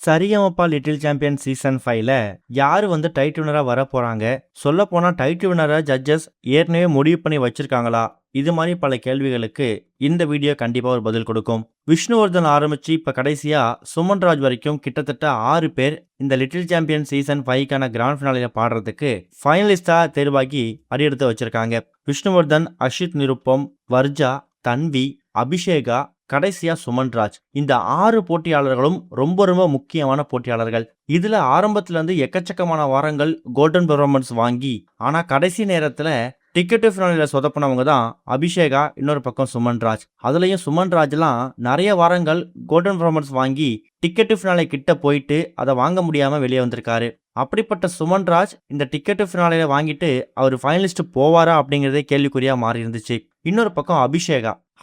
Sa Re Ga Ma Pa little champion season 5ல யாரு title வினரா வர போறாங்க? சொல்ல போனா டைட்டில் வினரா ஜட்ஜஸ் ஏற்கனவே முடிவு பண்ணி வச்சிருக்காங்களா? இது மாதிரி பல கேள்விகளுக்கு இந்த வீடியோ கண்டிப்பா ஒரு பதில் கொடுக்கும். விஷ்ணுவர்தன் ஆரம்பிச்சு இப்ப கடைசியா சுமன்ராஜ் வரைக்கும் கிட்டத்தட்ட 6 பேர் இந்த லிட்டில் சாம்பியன் சீசன் 5க்கான கிராண்ட் ஃபினாலில பாடுறதுக்கு ஃபைனலிஸ்டா தேர்வாகி அடியெடுத்து வச்சிருக்காங்க. விஷ்ணுவர்தன், அஷித் நிருப்பம், வர்ஜா, தன்வி, அபிஷேகா, கடைசியா சுமன்ராஜ். இந்த 6 போட்டியாளர்களும் ரொம்ப ரொம்ப முக்கியமான போட்டியாளர்கள். இதுல ஆரம்பத்துல இருந்து எக்கச்சக்கமான வாரங்கள் கோல்டன் பெர்ஃபார்மன்ஸ் வாங்கி, ஆனா கடைசி நேரத்துல டிக்கெட் ஃபினாலில சொதப்பினவங்க தான் அபிஷேகா, இன்னொரு பக்கம் சுமன்ராஜ். அதுலயும் சுமன்ராஜ்லாம் நிறைய வாரங்கள் கோல்டன் பெர்ஃபார்மன்ஸ் வாங்கி டிக்கெட் ஃபினாலே கிட்ட போயிட்டு அதை வாங்க முடியாம வெளியே வந்திருக்காரு. அப்படிப்பட்ட சுமன்ராஜ் இந்த டிக்கெட் ஃபினாலில வாங்கிட்டு அவர் ஃபைனலிஸ்ட் போவாரா அப்படிங்கறதே கேள்விக்குறியா மாறி இருந்துச்சு. இன்னொரு பக்கம்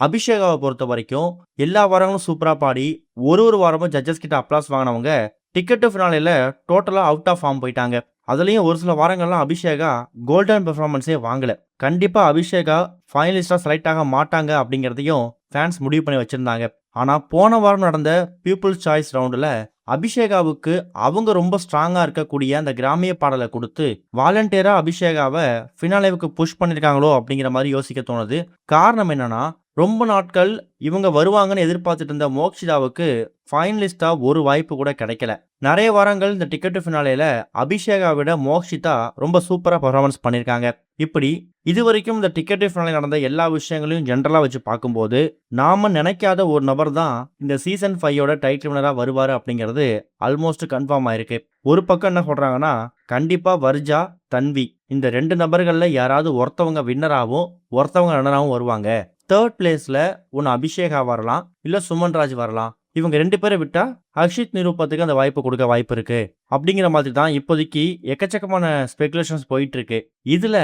அபிஷேகாவை பொறுத்த வரைக்கும் எல்லா வாரங்களும் சூப்பரா பாடி ஒரு வாரமும் ஜட்ஜஸ் கிட்ட அப்ளாஸ் வாங்கினவங்க டிக்கெட் ஃபினாலில டோட்டலா அவுட் ஆஃப் ஃபார்ம் போயிட்டாங்க. அதுலயும் ஒரு சில வாரங்கள்லாம் அபிஷேகா கோல்டன் பெர்ஃபார்மன்ஸே வாங்கல. கண்டிப்பா அபிஷேகா ஃபைனலிஸ்டா செலக்ட் ஆக மாட்டாங்க அப்படிங்கறதையும் ஃபேன்ஸ் முடிவு பண்ணி வச்சிருந்தாங்க. ஆனா போன வாரம் நடந்த பீப்புள்ஸ் சாய்ஸ் ரவுண்டுல அபிஷேகாவுக்கு அவங்க ரொம்ப ஸ்ட்ராங்கா இருக்கக்கூடிய அந்த கிராமிய பாடலை கொடுத்து வாலண்டியரா அபிஷேகாவை ஃபினாலேவுக்கு புஷ் பண்ணிருக்காங்களோ அப்படிங்கிற மாதிரி யோசிக்க தோணுது. காரணம் என்னன்னா, ரொம்ப நாட்கள் இவங்க வருவாங்கன்னு எதிர்பார்த்துட்டு இருந்த மோக்ஷிதாவுக்கு ஃபைனலிஸ்டா ஒரு வாய்ப்பு கூட கிடைக்கல. நிறைய வாரங்கள் இந்த டிக்கெட் ஃபினாலேல அபிஷேகா விட மோக்ஷிதா ரொம்ப சூப்பரா பெர்ஃபார்மன்ஸ் பண்ணிருக்காங்க. இப்படி இதுவரைக்கும் இந்த டிக்கெட் ஃபினாலே நடந்த எல்லா விஷயங்களையும் ஜென்ரலா வச்சு பார்க்கும்போது நாம நினைக்காத ஒரு நபர் தான் இந்த சீசன் 5ோட டைட்டில் வினரா வருவாரு அப்படிங்கிறது ஆல்மோஸ்ட் கன்ஃபார்ம் ஆயிருக்கு. ஒரு பக்கம் என்ன சொல்றாங்கன்னா, கண்டிப்பா வர்ஜா, தன்வி இந்த 2 நபர்கள்ல யாராவது ஒருத்தவங்க வின்னராகவும் ஒருத்தவங்க ரன்னராகவும் வருவாங்க. தேர்ட் பிளேஸ்ல ஒன்னு அபிஷேகா வரலாம், இல்ல சுமன்ராஜ் வரலாம். இவங்க 2 பேரை விட்டா அக்ஷித் நிரூபத்துக்கு அந்த வாய்ப்பு கொடுக்க வாய்ப்பு இருக்கு அப்படிங்கிற மாதிரி தான் இப்போதைக்கு எக்கச்சக்கமான ஸ்பெகுலேஷன்ஸ் போயிட்டு இருக்கு. இதுல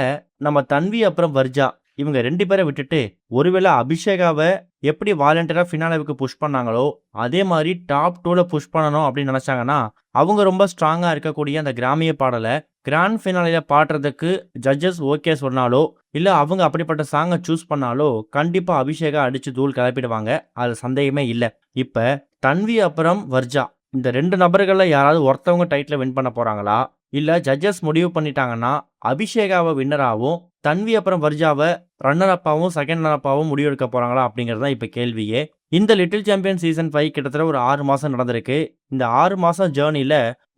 நம்ம தன்வி அப்புறம் வர்ஜா இவங்க 2 பேரை விட்டுட்டு ஒருவேளை அபிஷேகாவை எப்படி வாலண்டியரா ஃபினாலேவுக்கு புஷ் பண்ணாங்களோ அதே மாதிரி டாப் 2ல புஷ் பண்ணணும் அப்படின்னு நினைச்சாங்கன்னா, அவங்க ரொம்ப ஸ்ட்ராங்கா இருக்கக்கூடிய அந்த கிராமிய பாடலை கிராண்ட் ஃபினாலில பாடுறதுக்கு ஜட்ஜஸ் ஓகே சொன்னாலோ இல்ல அவங்க அப்படிப்பட்ட சாங்கை சூஸ் பண்ணாலோ கண்டிப்பா அபிஷேகா அடிச்சு தூள் கிளப்பிடுவாங்க. அது சந்தேகமே இல்லை. இப்ப தன்வி அப்புறம் வர்ஜா இந்த 2 நபர்கள்ல யாராவது ஒருத்தவங்க டைட்டில் வின் பண்ண போறாங்களா, இல்ல ஜட்ஜஸ் முடிவு பண்ணிட்டாங்கன்னா அபிஷேகாவை வின்னராகவும் தன்வி அப்புறம் வர்ஜாவை ரன்னர் அப்பாவும் செகண்ட் ரன்னர் அப்பாவும் முடிவெடுக்க போறாங்களா அப்படிங்கிறது தான் இப்ப கேள்வியே. இந்த லிட்டில் சாம்பியன் சீசன் 5 கிட்டத்தட்ட ஒரு 6 மாசம் நடந்திருக்கு. இந்த 6 மாசம் ஜேர்னில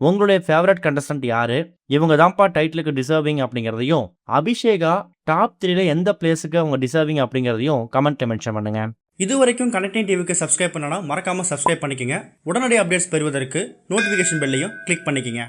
உங்களுடைய ஃபேவரட் கண்டஸ்டன்ட் யாரு, இவங்க தான்ப்பா டைட்டிலுக்கு டிசர்விங் அப்படிங்கிறதையும், அபிஷேகா டாப் 3ல எந்த பிளேஸுக்கு அவங்க டிசர்விங் அப்படிங்கிறதையும் கமெண்ட்ல மென்ஷன் பண்ணுங்க. இது வரைக்கும் கனெக்டிங் டிவிக்கு சப்ஸ்கிரைப் பண்ணனா மறக்காம சப்ஸ்கிரைப் பண்ணிக்கங்க. உடனடி அப்டேட்ஸ் பெறுவதற்கு நோட்டிஃபிகேஷன் பெல்லையும் கிளிக் பண்ணிக்கங்க.